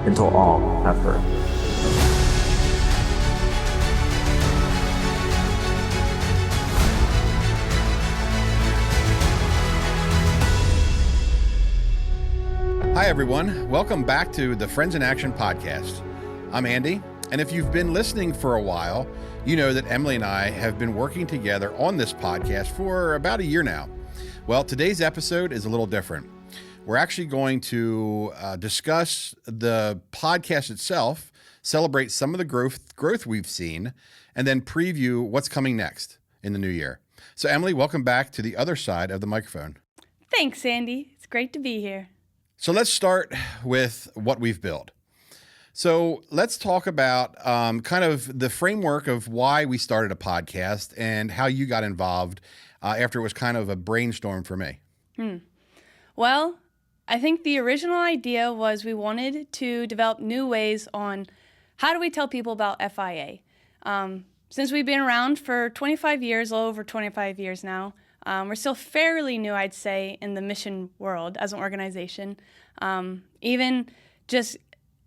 until all have heard. Hi, everyone. Welcome back to the Friends in Action podcast. I'm Andy, and if you've been listening for a while, you know that Emily and I have been working together on this podcast for about a year now. Well, today's episode is a little different. We're actually going to discuss the podcast itself, celebrate some of the growth we've seen, and then preview what's coming next in the new year. So, Emily, welcome back to the other side of the microphone. Thanks, Andy. It's great to be here. So let's start with what we've built. So let's talk about kind of the framework of why we started a podcast and how you got involved after it was kind of a brainstorm for me. Well, I think the original idea was we wanted to develop new ways on how do we tell people about FIA. Since we've been around for 25 years, a little over 25 years now, we're still fairly new, I'd say, in the mission world as an organization. Even just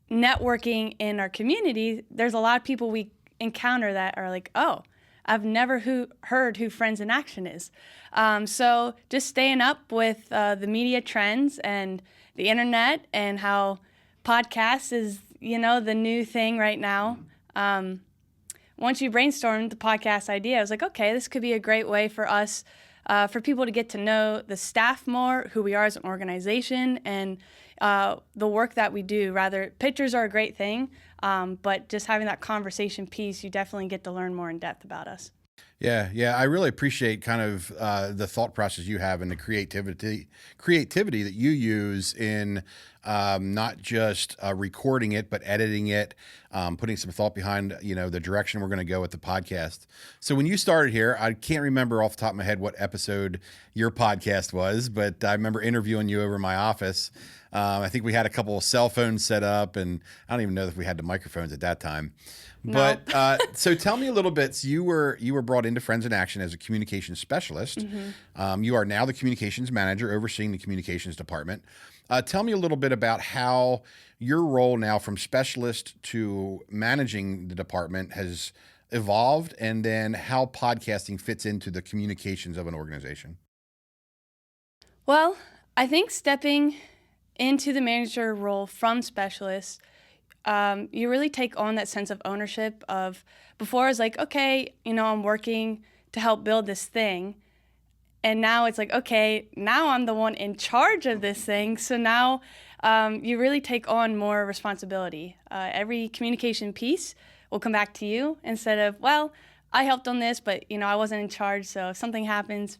networking in our community, there's a lot of people we encounter that are like, oh, I've never heard who Friends in Action is. So just staying up with the media trends and the internet and how podcasts is, the new thing right now. Once you brainstormed the podcast idea, I was like, okay, this could be a great way for us for people to get to know the staff more, who we are as an organization, and the work that we do. Rather, pictures are a great thing, but just having that conversation piece, you definitely get to learn more in depth about us. Yeah. I really appreciate kind of the thought process you have and the creativity that you use in not just recording it, but editing it, putting some thought behind, the direction we're going to go with the podcast. So when you started here, I can't remember off the top of my head what episode your podcast was, but I remember interviewing you over in my office. I think we had a couple of cell phones set up, and I don't even know if we had the microphones at that time. No. But so tell me a little bit. So you were brought into Friends in Action as a communications specialist. Mm-hmm. You are now the communications manager overseeing the communications department. Tell me a little bit about how your role now from specialist to managing the department has evolved, and then how podcasting fits into the communications of an organization. Well, I think stepping into the manager role from specialist, you really take on that sense of ownership of, before I was like, okay, I'm working to help build this thing. And now it's like, okay, now I'm the one in charge of this thing. So now you really take on more responsibility. Every communication piece will come back to you instead of, well, I helped on this, but I wasn't in charge. So if something happens,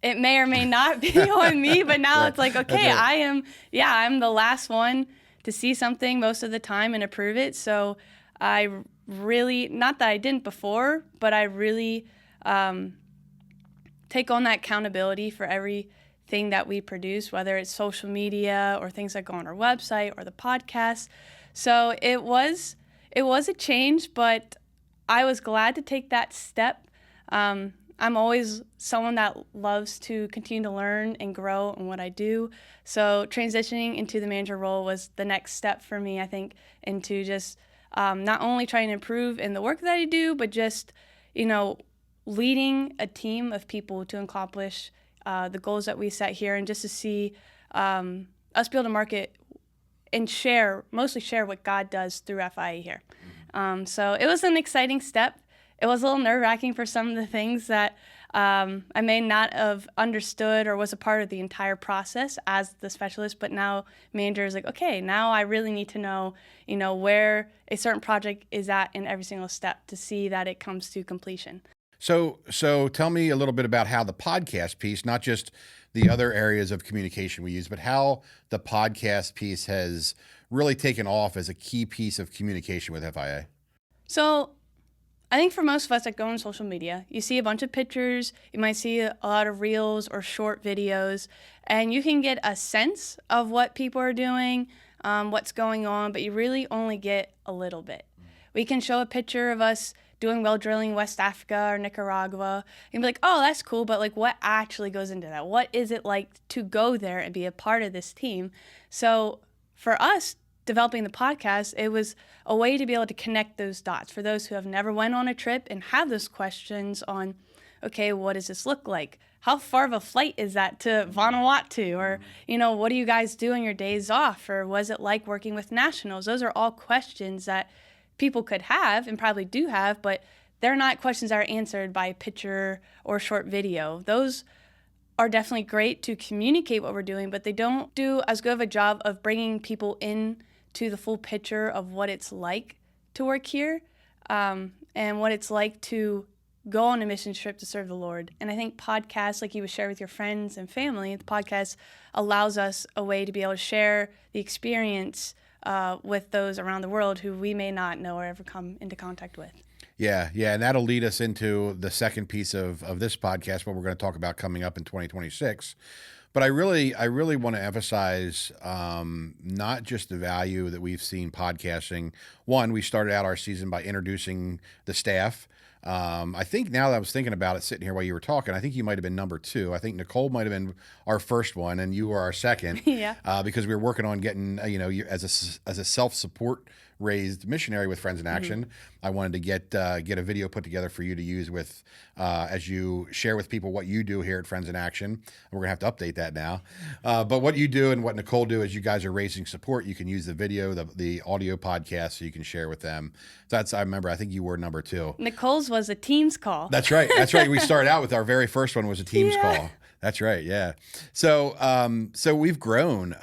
it may or may not be on me. But now Right. it's like, okay, Right. I'm the last one to see something most of the time and approve it. So I really, not that I didn't before, but I really take on that accountability for everything that we produce, whether it's social media or things that go on our website or the podcast. So it was a change, but I was glad to take that step. I'm always someone that loves to continue to learn and grow in what I do. So transitioning into the manager role was the next step for me, I think, into just not only trying to improve in the work that I do, but just, leading a team of people to accomplish the goals that we set here, and just to see us be able to market and mostly share what God does through FIA here. So it was an exciting step. It was a little nerve-wracking for some of the things that I may not have understood or was a part of the entire process as the specialist, but now manager is like, okay, now I really need to know, where a certain project is at in every single step to see that it comes to completion. So tell me a little bit about how the podcast piece, not just the other areas of communication we use, but how the podcast piece has really taken off as a key piece of communication with FIA. So I think for most of us that go on social media, you see a bunch of pictures, you might see a lot of reels or short videos, and you can get a sense of what people are doing, what's going on, but you really only get a little bit. We can show a picture of us doing well drilling in West Africa or Nicaragua and be like, oh, that's cool, but like what actually goes into that? What is it like to go there and be a part of this team? So for us, developing the podcast, it was a way to be able to connect those dots for those who have never went on a trip and have those questions on, okay, what does this look like? How far of a flight is that to Vanuatu? Or, what do you guys do on your days off? Or was it like working with nationals? Those are all questions that people could have and probably do have, but they're not questions that are answered by a picture or short video. Those are definitely great to communicate what we're doing, but they don't do as good of a job of bringing people in to the full picture of what it's like to work here, and what it's like to go on a mission trip to serve the Lord. And I think podcasts, like you would share with your friends and family, the podcast allows us a way to be able to share the experience with those around the world who we may not know or ever come into contact with. Yeah, and that'll lead us into the second piece of this podcast, what we're going to talk about coming up in 2026. But I really want to emphasize not just the value that we've seen podcasting. One, we started out our season by introducing the staff. I think now that I was thinking about it, sitting here while you were talking, I think you might have been number 2. I think Nicole might have been our first one, and you were our second. Yeah. Because we were working on getting, you as a self-support raised missionary with Friends in Action. Mm-hmm. I wanted to get a video put together for you to use with as you share with people what you do here at Friends in Action. We're gonna have to update that now. But what you do and what Nicole do is you guys are raising support. You can use the video, the audio podcast, so you can share with them. So I remember. I think you were number 2. Nicole's was a Teams call. That's right. We started out with our very first one was a Teams call. That's right. Yeah. So, so we've grown.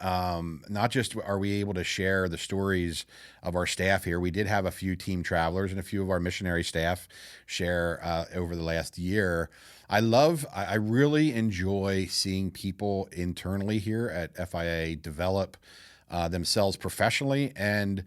Not just are we able to share the stories of our staff here. We did have a few team travelers and a few of our missionary staff share over the last year. I really enjoy seeing people internally here at FIA develop themselves professionally and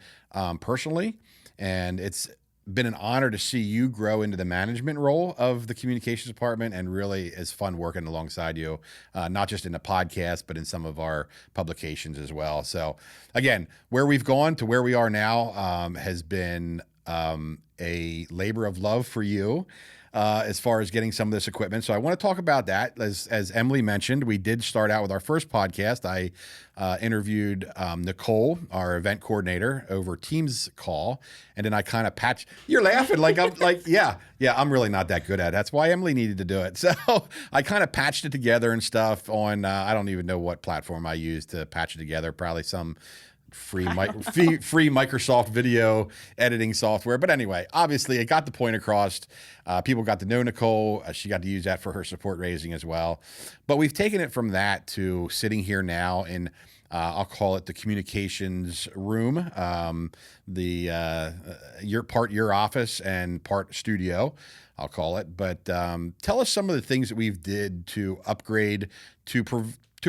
personally. And it's been an honor to see you grow into the management role of the communications department, and really is fun working alongside you, not just in the podcast, but in some of our publications as well. So again, where we've gone to where we are now has been a labor of love for you. As far as getting some of this equipment. So I want to talk about that. As Emily mentioned, we did start out with our first podcast. I interviewed Nicole, our event coordinator, over Teams call. And then I kind of patched, you're laughing like I'm like, yeah, I'm really not that good at it. That's why Emily needed to do it. So I kind of patched it together and stuff on, I don't even know what platform I used to patch it together. Probably some free Microsoft video editing software. But anyway, obviously it got the point across. People got to know Nicole. She got to use that for her support raising as well. But we've taken it from that to sitting here now in, I'll call it the communications room, your office and part studio, I'll call it. But tell us some of the things that we've did to upgrade to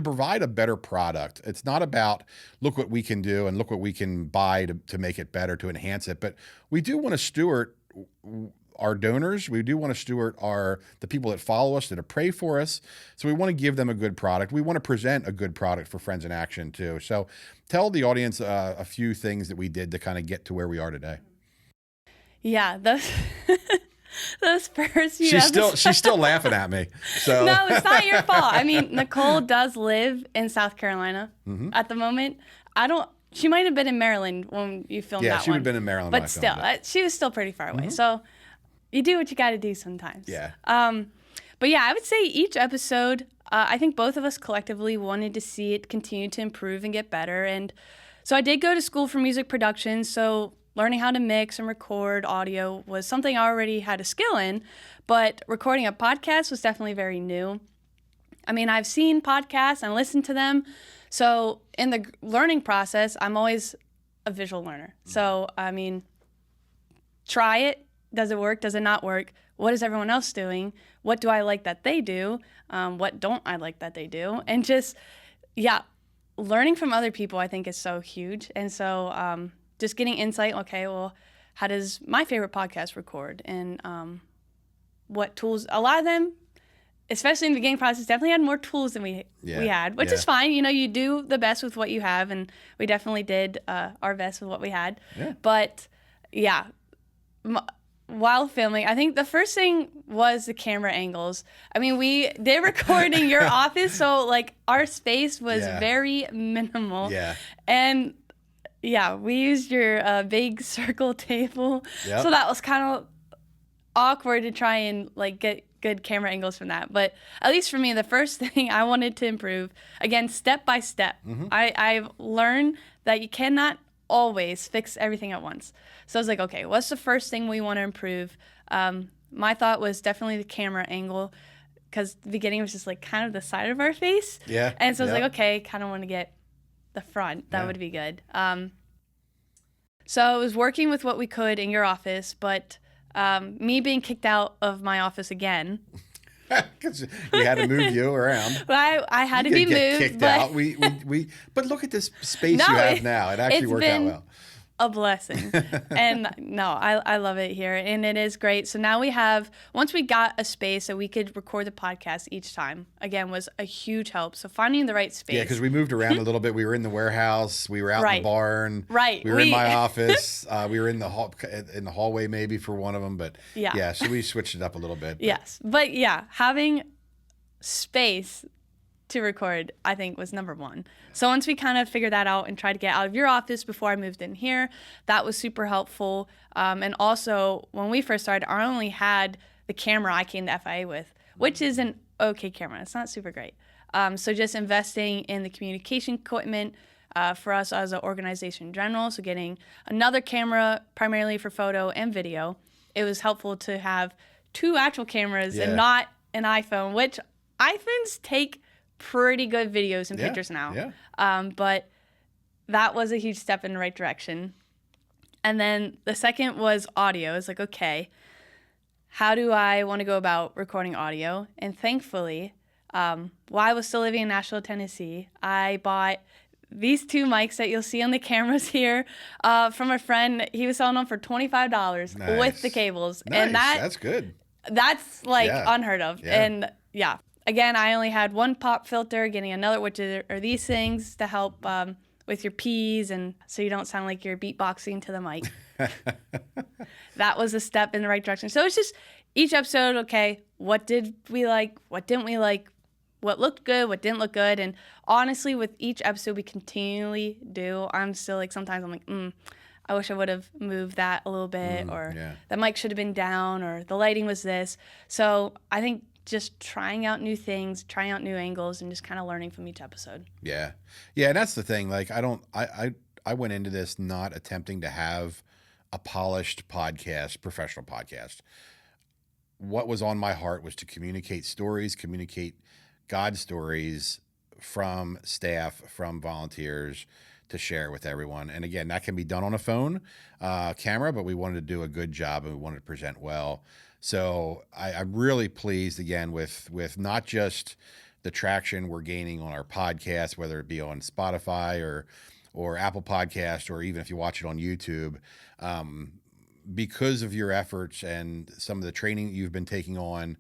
provide a better product. It's not about look what we can do and look what we can buy to make it better, to enhance it, but we do want to steward our donors. We do want to steward the people that follow us, that pray for us. So we want to give them a good product. We want to present a good product for Friends in Action too. So tell the audience a few things that we did to kind of get to where we are today. Yeah, those first few she's still laughing at me. So no, it's not your fault. I mean, Nicole does live in South Carolina at the moment. She might have been in Maryland when you filmed that one. Yeah, she would have been in Maryland. But still, she was still pretty far away. So you do what you got to do sometimes. Yeah. But yeah, I would say each episode, I think both of us collectively wanted to see it continue to improve and get better. And so I did go to school for music production. So learning how to mix and record audio was something I already had a skill in, but recording a podcast was definitely very new. I mean, I've seen podcasts and listened to them. So in the learning process, I'm always a visual learner. So, I mean, try it. Does it work? Does it not work? What is everyone else doing? What do I like that they do? What don't I like that they do? And just, learning from other people I think is so huge. And so just getting insight, okay, well, how does my favorite podcast record? And what tools, a lot of them, especially in the beginning process, definitely had more tools than we had, which is fine. You know, you do the best with what you have, and we definitely did our best with what we had. Yeah. But, while filming, I think the first thing was the camera angles. I mean, we did record in your office, so, like, our space was very minimal. Yeah. And Yeah, we used your big circle table. Yep. So that was kind of awkward to try and like get good camera angles from that. But at least for me, the first thing I wanted to improve, again, step by step. I've learned that you cannot always fix everything at once. So I was like, okay, what's the first thing we want to improve? My thought was definitely the camera angle, because the beginning was just like kind of the side of our face. Yeah. And so I was like, okay, kind of want to get the front. That would be good. So I was working with what we could in your office, but me being kicked out of my office again. Because we had to move you around. I had to be moved. Kicked out. But look at this space you have now. It actually worked out well. A blessing. And no, I love it here, and it is great. So now we have, once we got a space that we could record the podcast each time, again, was a huge help. So finding the right space. Yeah, because we moved around a little bit. We were in the warehouse. We were out in the barn. Right. We were in my office. We were in the hallway maybe for one of them. But yeah, so we switched it up a little bit. Yes. But yeah, having space to record, I think, was number one. So once we kind of figured that out and tried to get out of your office before I moved in here, that was super helpful. And also, when we first started, I only had the camera I came to FIA with, which is an okay camera. It's not super great. So just investing in the communication equipment for us as an organization in general, so getting another camera primarily for photo and video, it was helpful to have two actual cameras and not an iPhone, which iPhones take pretty good videos and pictures now. Yeah. But that was a huge step in the right direction. And then the second was audio. It's like, okay, how do I want to go about recording audio? And thankfully, while I was still living in Nashville, Tennessee, I bought these two mics that you'll see on the cameras here from a friend. He was selling them for $25 with the cables. Nice. And that's good. That's like unheard of. Yeah. And yeah. Again, I only had one pop filter, getting another, which are these things to help with your P's, and so you don't sound like you're beatboxing to the mic. That was a step in the right direction. So it's just each episode, okay, what did we like? What didn't we like? What looked good? What didn't look good? And honestly, with each episode we continually do, I'm still like, sometimes I'm like, I wish I would have moved that a little bit, or the mic should have been down, or the lighting was this. So I think just trying out new things, trying out new angles, and just kind of learning from each episode. Yeah. Yeah, and that's the thing. Like, I went into this not attempting to have a polished podcast, professional podcast. What was on my heart was to communicate stories, communicate God stories from staff, from volunteers, to share with everyone. And again, that can be done on a phone camera, but we wanted to do a good job and we wanted to present well. So I'm really pleased again with not just the traction we're gaining on our podcast, whether it be on Spotify or Apple Podcast, or even if you watch it on YouTube, because of your efforts and some of the training you've been taking on,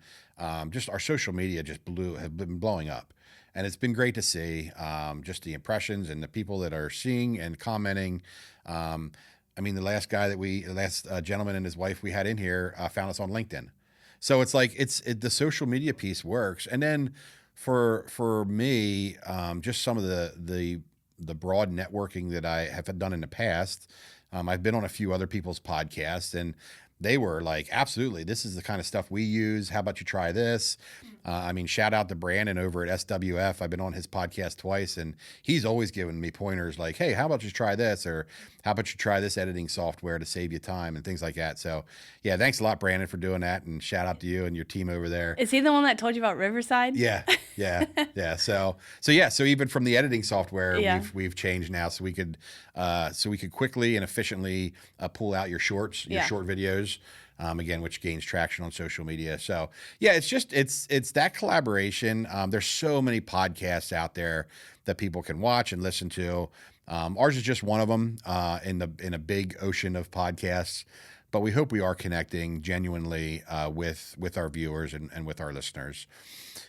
just our social media have been blowing up. And it's been great to see just the impressions and the people that are seeing and commenting. I mean, the last gentleman and his wife we had in here found us on LinkedIn. So it's like the social media piece works. And then for me, just some of the broad networking that I have done in the past. I've been on a few other people's podcasts, and they were like, absolutely, this is the kind of stuff we use. How about you try this? I mean, shout out to Brandon over at SWF. I've been on his podcast twice, and he's always giving me pointers like, hey, how about you try this? Or how about you try this editing software to save you time and things like that. So, yeah, thanks a lot, Brandon, for doing that. And shout out to you and your team over there. Is he the one that told you about Riverside? Yeah. So even from the editing software, we've changed now, so we could quickly and efficiently pull out your shorts, your short videos. Again, which gains traction on social media. So yeah, it's that collaboration. There's so many podcasts out there that people can watch and listen to. Ours is just one of them in a big ocean of podcasts, but we hope we are connecting genuinely with our viewers and with our listeners.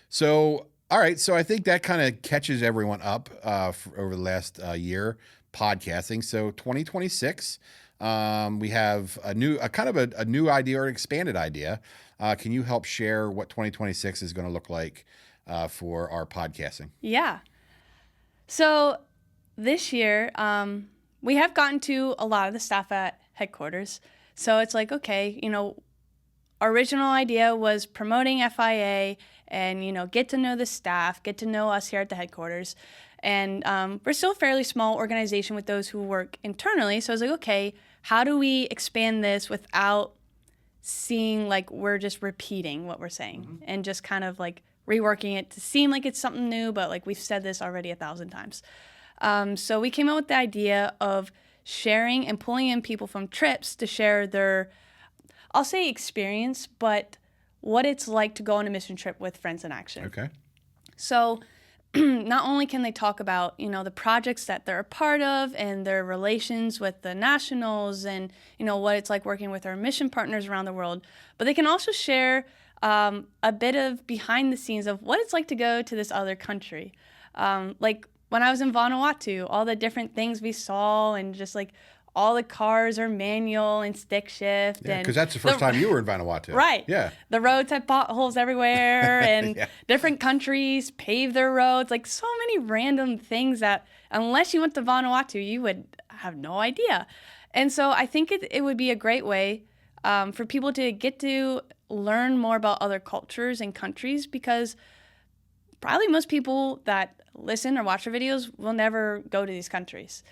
So, all right. So I think that kind of catches everyone up over the last year podcasting. So 2026. We have a new idea or an expanded idea. Can you help share what 2026 is going to look like for our podcasting? Yeah. So this year, we have gotten to a lot of the staff at headquarters. So it's like, okay, our original idea was promoting FIA and, get to know the staff, get to know us here at the headquarters. And we're still a fairly small organization with those who work internally. So I was like, okay, how do we expand this without seeing like we're just repeating what we're saying and just kind of like reworking it to seem like it's something new, but like we've said this already 1,000 times. So we came up with the idea of sharing and pulling in people from trips to share their, I'll say experience, but what it's like to go on a mission trip with Friends in Action. Okay. So not only can they talk about, the projects that they're a part of and their relations with the nationals and, what it's like working with our mission partners around the world, but they can also share a bit of behind the scenes of what it's like to go to this other country. Like when I was in Vanuatu, all the different things we saw and just like all the cars are manual and stick shift. Yeah, because that's the first time you were in Vanuatu. Right. Yeah. The roads had potholes everywhere and Yeah. different countries pave their roads. Like so many random things that unless you went to Vanuatu, you would have no idea. And so I think it would be a great way for people to get to learn more about other cultures and countries because probably most people that listen or watch our videos will never go to these countries.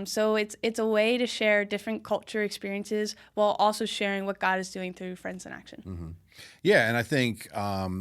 So it's a way to share different culture experiences while also sharing what God is doing through Friends in Action. Mm-hmm. Yeah, and I think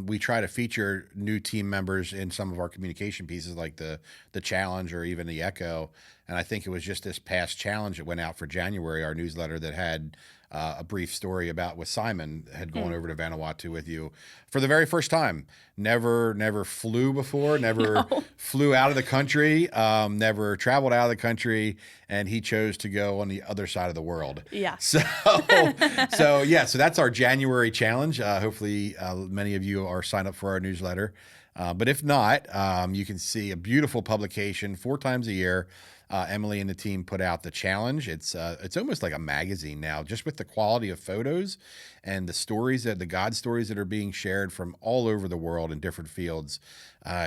we try to feature new team members in some of our communication pieces like the challenge or even the echo. And I think it was just this past challenge that went out for January, our newsletter that had a brief story about with Simon had gone over to Vanuatu with you for the very first time. Never flew before, never flew out of the country, never traveled out of the country, and he chose to go on the other side of the world. Yeah. So that's our January challenge. Hopefully many of you are signed up for our newsletter. But if not, you can see a beautiful publication 4 times a year. Emily and the team put out the challenge. It's almost like a magazine now, just with the quality of photos and the stories the God stories that are being shared from all over the world in different fields.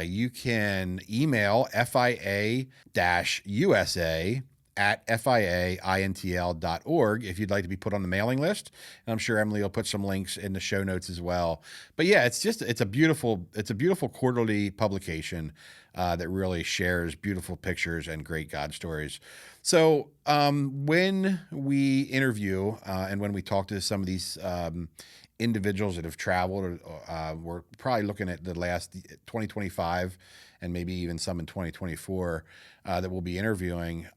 You can email FIA-USA at FIAINTL.org if you'd like to be put on the mailing list. And I'm sure Emily will put some links in the show notes as well. But yeah, it's a beautiful quarterly publication that really shares beautiful pictures and great God stories. So when we interview and when we talk to some of these individuals that have traveled, we're probably looking at the last 2025 and maybe even some in 2024 that we'll be interviewing.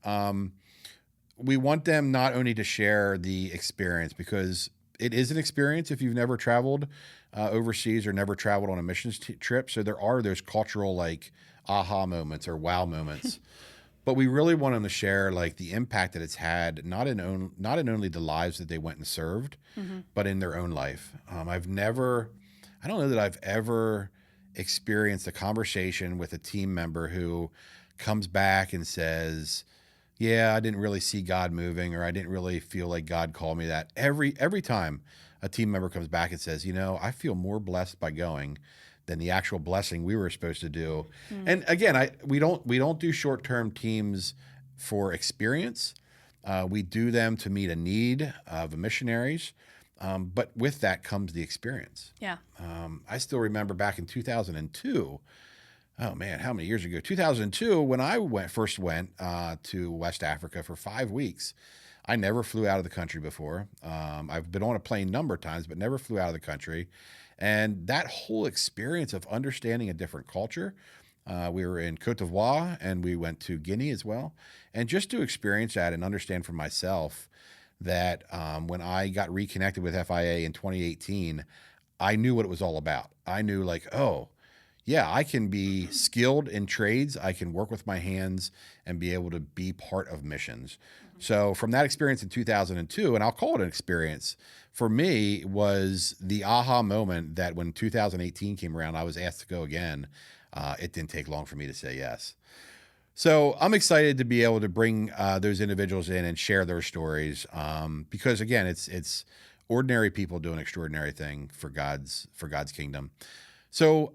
We want them not only to share the experience, because it is an experience if you've never traveled overseas or never traveled on a missions trip. So there are those cultural like aha moments or wow moments. But we really want them to share like the impact that it's had, not in only the lives that they went and served, but in their own life. I don't know that I've ever experienced a conversation with a team member who comes back and says, yeah, I didn't really see God moving, or I didn't really feel like God called me that. Every time a team member comes back and says, I feel more blessed by going than the actual blessing we were supposed to do. And again, we don't do short-term teams for experience. We do them to meet a need of the missionaries. But with that comes the experience. Yeah. I still remember back in 2002. Oh man, how many years ago? 2002, when I first went to West Africa for 5 weeks. I never flew out of the country before. I've been on a plane a number of times, but never flew out of the country. And that whole experience of understanding a different culture, we were in Côte d'Ivoire and we went to Guinea as well. And just to experience that and understand for myself that when I got reconnected with FIA in 2018, I knew what it was all about. I knew like, oh, yeah, I can be skilled in trades. I can work with my hands and be able to be part of missions. So from that experience in 2002, and I'll call it an experience, for me was the aha moment that when 2018 came around, I was asked to go again. It didn't take long for me to say yes. So I'm excited to be able to bring those individuals in and share their stories because, again, it's ordinary people doing extraordinary thing for God's kingdom. So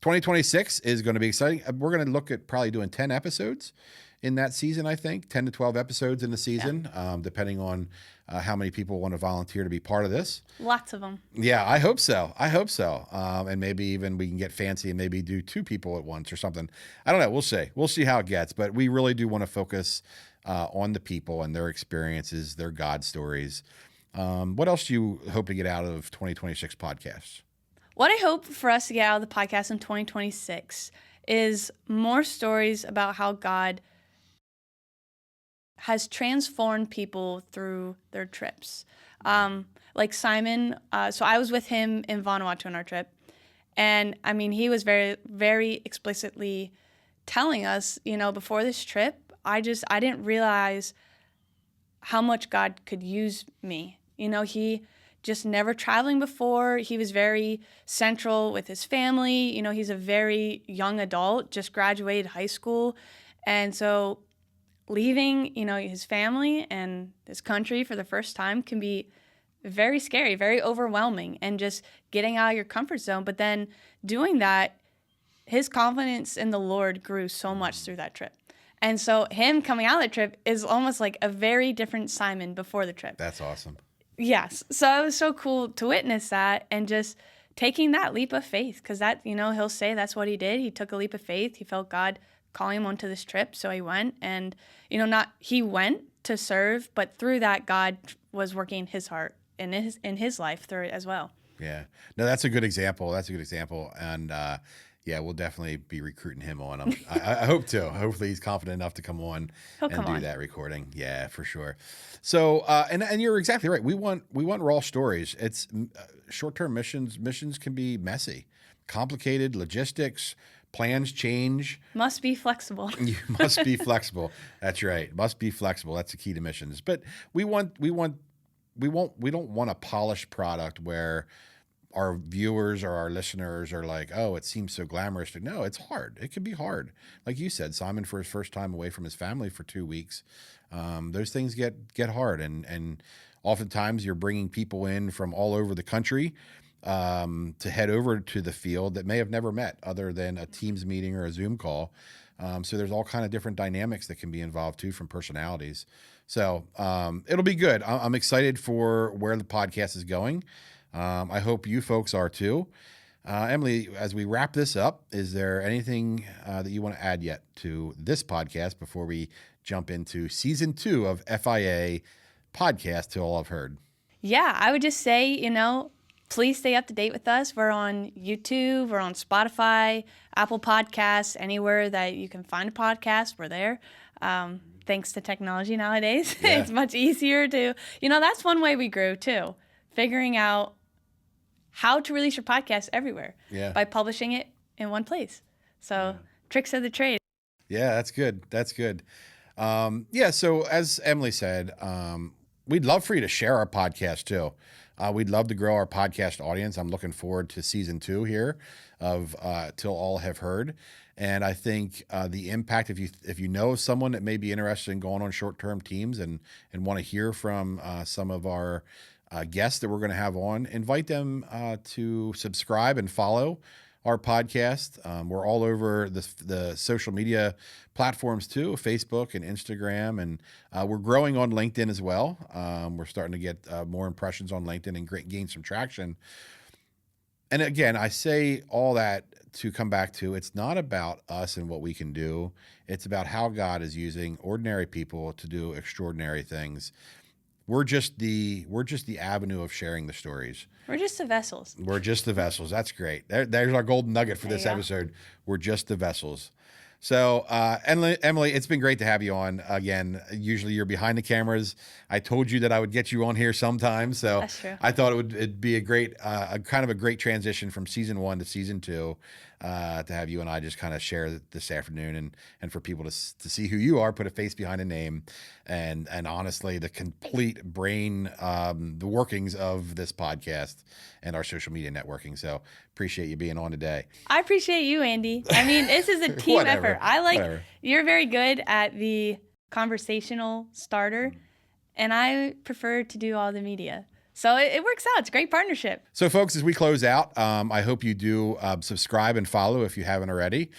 2026 is going to be exciting. We're going to look at probably doing 10 episodes in that season, I think, 10 to 12 episodes in the season, depending on how many people want to volunteer to be part of this. Lots of them. Yeah, I hope so. And maybe even we can get fancy and maybe do 2 people at once or something. I don't know. We'll see. We'll see how it gets. But we really do want to focus on the people and their experiences, their God stories. What else do you hope to get out of 2026 podcasts? What I hope for us to get out of the podcast in 2026 is more stories about how God has transformed people through their trips. Like Simon, so I was with him in Vanuatu on our trip. And I mean, he was very, very explicitly telling us, before this trip, I didn't realize how much God could use me. He just never traveling before. He was very central with his family. He's a very young adult, just graduated high school. And so leaving, his family and his country for the first time can be very scary, very overwhelming, and just getting out of your comfort zone. But then doing that, his confidence in the Lord grew so much through that trip. And so him coming out of the trip is almost like a very different Simon before the trip. That's awesome. Yes. So it was so cool to witness that and just taking that leap of faith, because that, he'll say that's what he did. He took a leap of faith. He felt God calling him onto this trip. So he went and, he went to serve, but through that, God was working his heart in his life through it as well. Yeah. No, that's a good example. And, we'll definitely be recruiting him on. I hope to. Hopefully he's confident enough to come on and do that recording. Yeah, for sure. So, and you're exactly right. We want raw stories. It's short-term missions. Missions can be messy, complicated, logistics, plans change. Must be flexible. You must be flexible. That's right. Must be flexible. That's the key to missions. But we don't want a polished product where our viewers or our listeners are like, oh, it seems so glamorous. No, it's hard. It can be hard. Like you said, Simon, for his first time away from his family for 2 weeks, those things get hard. And oftentimes you're bringing people in from all over the country to head over to the field that may have never met other than a Teams meeting or a Zoom call. So there's all kind of different dynamics that can be involved too from personalities. So it'll be good. I'm excited for where the podcast is going. I hope you folks are too. Emily, as we wrap this up, is there anything that you want to add yet to this podcast before we jump into season 2 of FIA podcast to all I've heard? Yeah, I would just say, please stay up to date with us. We're on YouTube, we're on Spotify, Apple Podcasts, anywhere that you can find a podcast, we're there. Thanks to technology nowadays, it's much easier to, that's one way we grew too, figuring out how to release your podcast everywhere by publishing it in one place. So tricks of the trade. Yeah, that's good. So as Emily said, we'd love for you to share our podcast too. We'd love to grow our podcast audience. I'm looking forward to season 2 here of Till All Have Heard. And I think the impact, if you know someone that may be interested in going on short-term teams and want to hear from some of our guests that we're going to have on, invite them to subscribe and follow our podcast. We're all over the social media platforms too, Facebook and Instagram, and we're growing on LinkedIn as well. We're starting to get more impressions on LinkedIn and gain some traction. And again, I say all that to come back to, it's not about us and what we can do. It's about how God is using ordinary people to do extraordinary things. We're just the avenue of sharing the stories. We're just the vessels. That's great. There's our golden nugget for this episode. We're just the vessels. So, Emily, it's been great to have you on again. Usually you're behind the cameras. I told you that I would get you on here sometime. So that's true. I thought it'd be a great, kind of a great transition from season 1 to season 2, to have you and I just kind of share this afternoon and for people to see who you are, put a face behind a name, and honestly, the complete brain, the workings of this podcast and our social media networking. So appreciate you being on today. I appreciate you, Andy. I mean, this is a team effort. You're very good at the conversational starter, and I prefer to do all the media. So it works out. It's a great partnership. So, folks, as we close out, I hope you do subscribe and follow if you haven't already.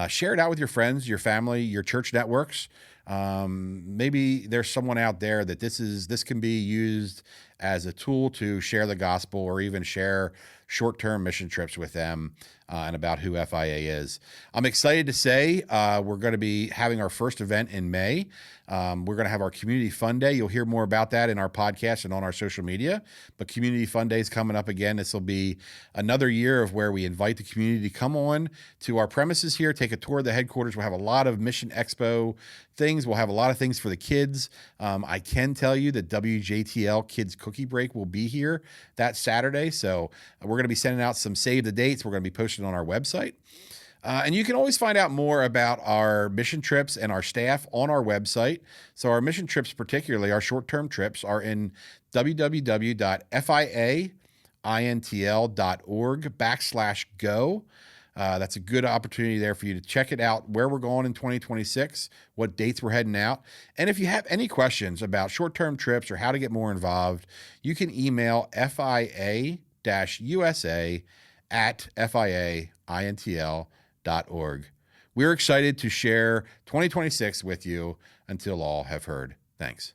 Share it out with your friends, your family, your church networks. Maybe there's someone out there that this can be used as a tool to share the gospel or even share short-term mission trips with them and about who FIA is. I'm excited to say we're going to be having our first event in May. We're going to have our Community Fun Day. You'll hear more about that in our podcast and on our social media. But Community Fun Day is coming up again. This will be another year of where we invite the community to come on to our premises here, take a tour of the headquarters. We'll have a lot of Mission Expo things. We'll have a lot of things for the kids. I can tell you that WJTL Kids Cookie Break will be here that Saturday. So we're going to be sending out some save the dates. We're going to be posting on our website. And you can always find out more about our mission trips and our staff on our website. So our mission trips, particularly our short-term trips, are in www.fiaintl.org/go. That's a good opportunity there for you to check it out, where we're going in 2026, what dates we're heading out. And if you have any questions about short-term trips or how to get more involved, you can email FIA-USA@FIAINTL.org. We're excited to share 2026 with you until all have heard. Thanks.